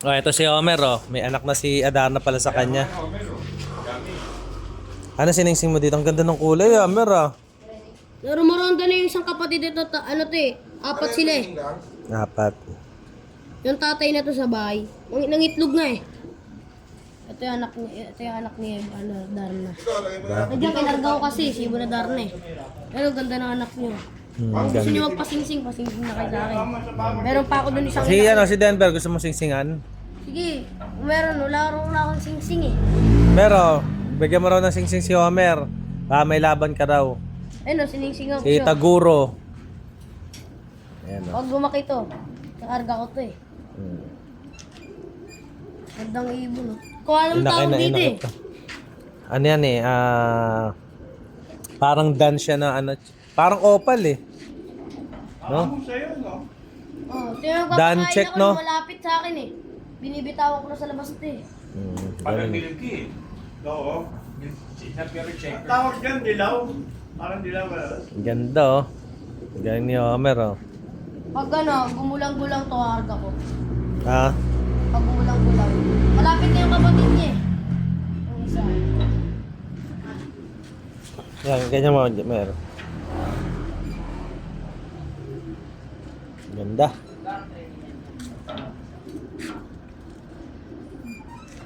Oh, ito si Homer, oh. May anak na si Adarna pala sa kanya. Ano siningsing mo dito? Ang ganda ng kulay, Homer, ah. Rumoronda na yung isang kapatid ito. Ano to eh? Apat sila eh. Apat. Yung tatay na to sa bahay. Nangitlog nga eh. Ito yung anak ni ano, Darna. Nandiyan kinarga ko kasi, si Ibo na Darna eh. Pero ganda ng anak niyo. Kung gusto niyo magpasingsing, pasingsing na kayo sa akin. Meron pa ako dun isang Si, ano, si Denver, gusto mo singsingan? Sige, meron. Wala rin akong singsing eh. Pero, bigyan mo raw ng singsing si Homer. Ah, may laban ka raw. Ayun o, siningsingan ko Si siya. Taguro. Ayan, oh. Huwag lumaki to. Nakarga ko to eh. Gandang ibon no. Kung alam tawag dito eh. Ano yan eh, parang dan siya na ano, parang opal eh. No? Oh, tingnan ko Dan pagkain check, ako, no? malapit sa akin eh. Binibitawan ko na sa labas ito eh. Parang milky. Oo. Tawag dyan, dilaw. Parang dilaw. Ganda oh. Galing ni Homer oh. Pag ano, gumulang-gulang to harga ko. Ah, Pag gumulang-gulang. Malapit na yung kapatid niya eh. Yung isa. yan, ganyan mo, meron. Ganda.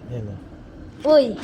Yan oh. Uy,